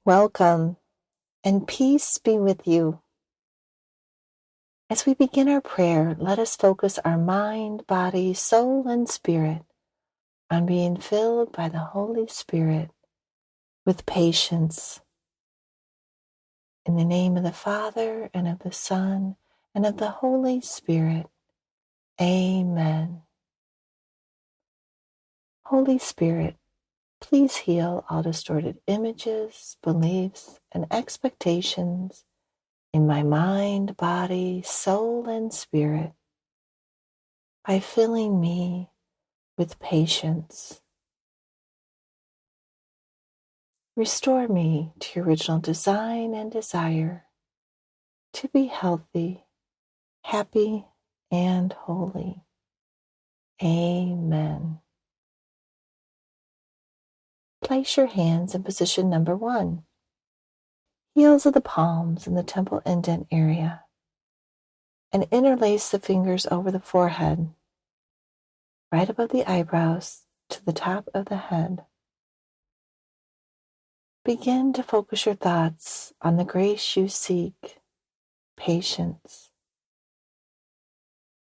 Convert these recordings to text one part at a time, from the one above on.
Welcome, and peace be with you. As we begin our prayer, let us focus our mind, body, soul, and spirit on being filled by the Holy Spirit with patience. In the name of the Father, and of the Son, and of the Holy Spirit. Amen. Holy Spirit, please heal all distorted images, beliefs, and expectations in my mind, body, soul, and spirit by filling me with patience. Restore me to your original design and desire to be healthy, happy, and holy. Amen. Place your hands in position number 1. Heels of the palms in the temple indent area, and interlace the fingers over the forehead, right above the eyebrows to the top of the head. Begin to focus your thoughts on the grace you seek, patience.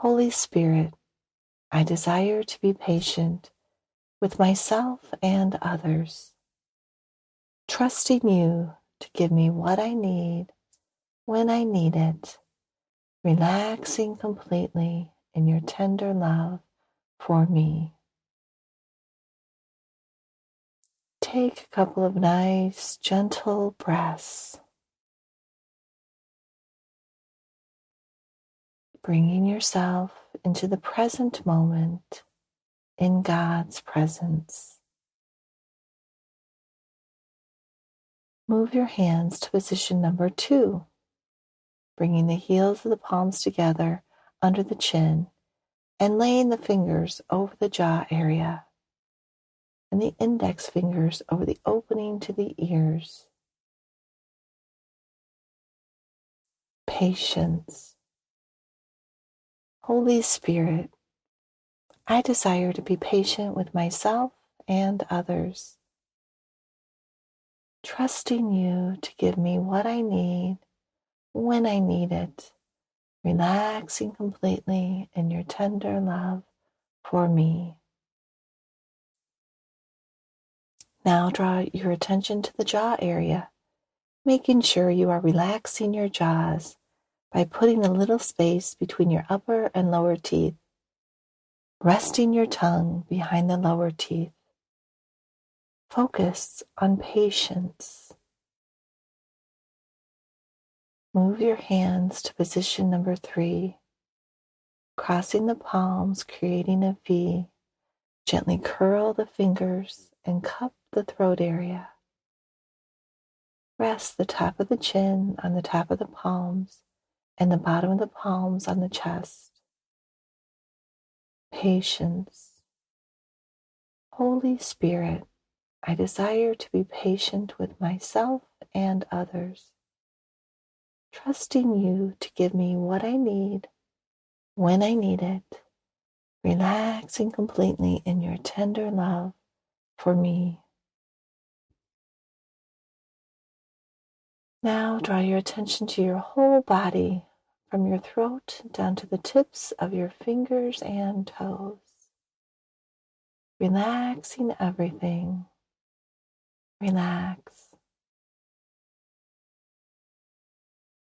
Holy Spirit, I desire to be patient with myself and others, trusting you to give me what I need when I need it, relaxing completely in your tender love for me. Take a couple of nice, gentle breaths, bringing yourself into the present moment in God's presence. Move your hands to position number 2, bringing the heels of the palms together under the chin and laying the fingers over the jaw area and the index fingers over the opening to the ears. Patience. Holy Spirit, I desire to be patient with myself and others, trusting you to give me what I need when I need it, relaxing completely in your tender love for me. Now draw your attention to the jaw area, making sure you are relaxing your jaws by putting a little space between your upper and lower teeth, resting your tongue behind the lower teeth. Focus on patience. Move your hands to position number 3, crossing the palms, creating a V. Gently curl the fingers and cup the throat area. Rest the top of the chin on the top of the palms and the bottom of the palms on the chest. Patience. Holy Spirit, I desire to be patient with myself and others, trusting you to give me what I need when I need it, relaxing completely in your tender love for me. Now draw your attention to your whole body, from your throat down to the tips of your fingers and toes, relaxing everything. Relax.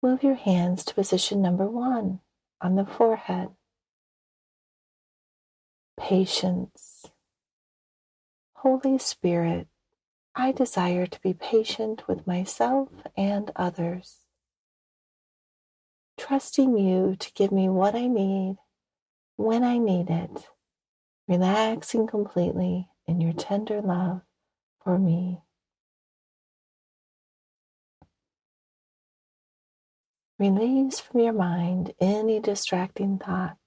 Move your hands to position number 1 on the forehead. Patience. Holy Spirit, I desire to be patient with myself and others, trusting you to give me what I need when I need it, relaxing completely in your tender love for me. Release from your mind any distracting thoughts.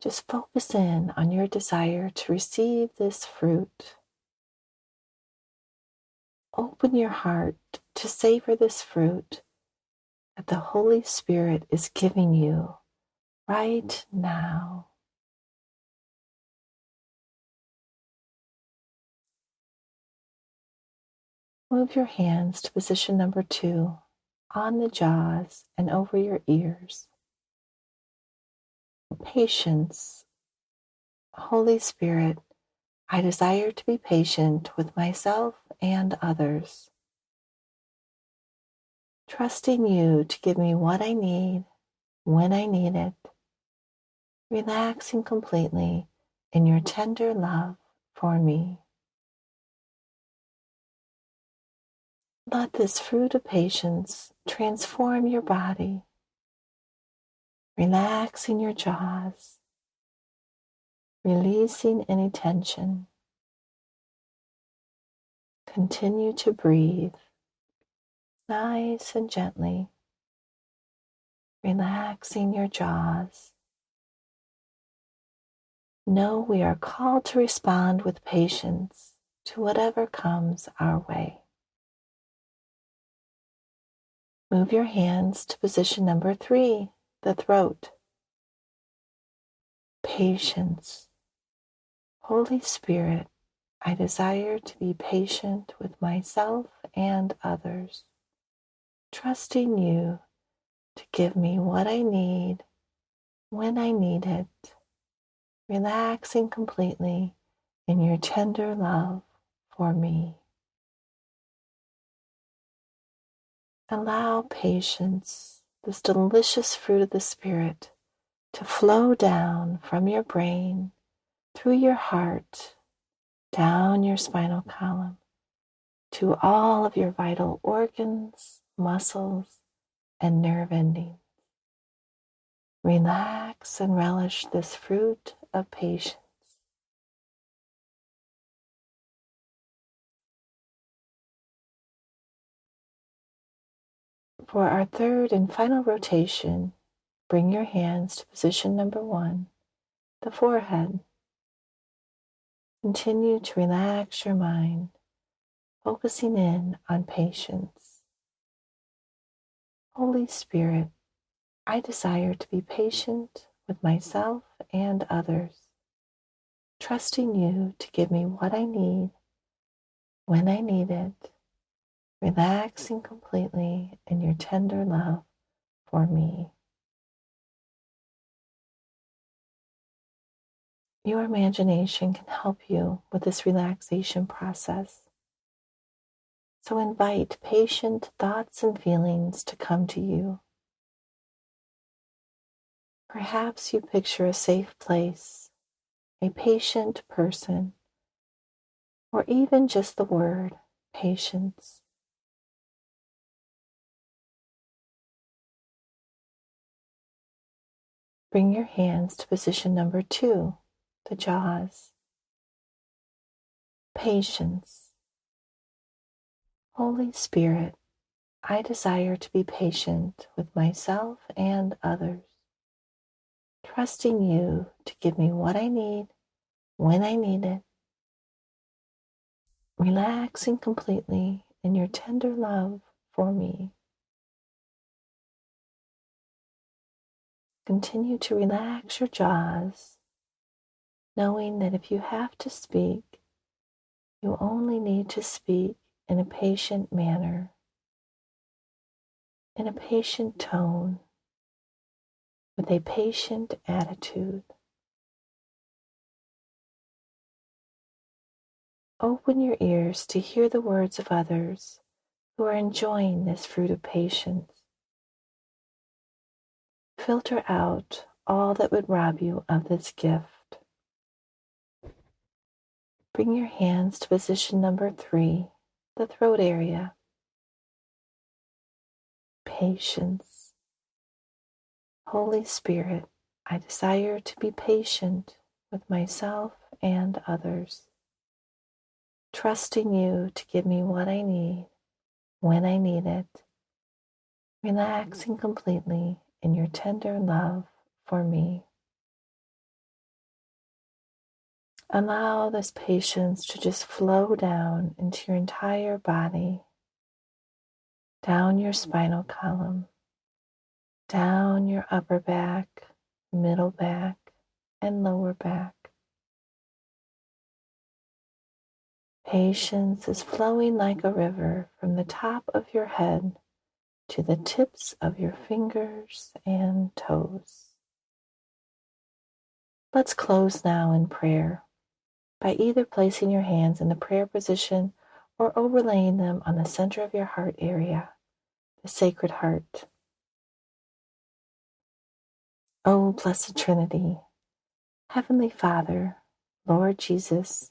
Just focus in on your desire to receive this fruit. Open your heart to savor this fruit that the Holy Spirit is giving you right now. Move your hands to position number 2 on the jaws and over your ears. Patience. Holy Spirit, I desire to be patient with myself and others, trusting you to give me what I need when I need it, relaxing completely in your tender love for me. Let this fruit of patience transform your body, relaxing your jaws, releasing any tension. Continue to breathe nice and gently, relaxing your jaws. Know we are called to respond with patience to whatever comes our way. Move your hands to position number 3, the throat. Patience. Holy Spirit, I desire to be patient with myself and others, trusting you to give me what I need when I need it, relaxing completely in your tender love for me. Allow patience, this delicious fruit of the Spirit, to flow down from your brain, through your heart, down your spinal column, to all of your vital organs, muscles, and nerve endings. Relax and relish this fruit of patience. For our third and final rotation, bring your hands to position number 1, the forehead. Continue to relax your mind, focusing in on patience. Holy Spirit, I desire to be patient with myself and others, trusting you to give me what I need when I need it, relaxing completely in your tender love for me. Your imagination can help you with this relaxation process. So invite patient thoughts and feelings to come to you. Perhaps you picture a safe place, a patient person, or even just the word patience. Bring your hands to position number 2, the jaws. Patience. Holy Spirit, I desire to be patient with myself and others, trusting you to give me what I need when I need it, relaxing completely in your tender love for me. Continue to relax your jaws, knowing that if you have to speak, you only need to speak in a patient manner, in a patient tone, with a patient attitude. Open your ears to hear the words of others who are enjoying this fruit of patience. Filter out all that would rob you of this gift. Bring your hands to position number 3, the throat area. Patience. Holy Spirit, I desire to be patient with myself and others, trusting you to give me what I need when I need it, relaxing completely in your tender love for me. Allow this patience to just flow down into your entire body, down your spinal column, down your upper back, middle back, and lower back. Patience is flowing like a river from the top of your head to the tips of your fingers and toes. Let's close now in prayer by either placing your hands in the prayer position or overlaying them on the center of your heart area, the Sacred Heart. O Blessed Trinity, Heavenly Father, Lord Jesus,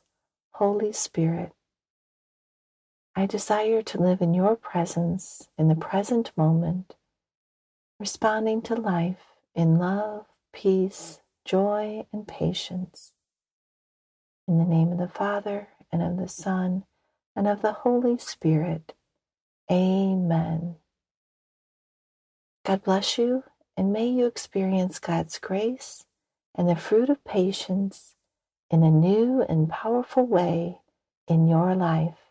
Holy Spirit, I desire to live in your presence in the present moment, responding to life in love, peace, joy, and patience. In the name of the Father, and of the Son, and of the Holy Spirit. Amen. God bless you, and may you experience God's grace and the fruit of patience in a new and powerful way in your life.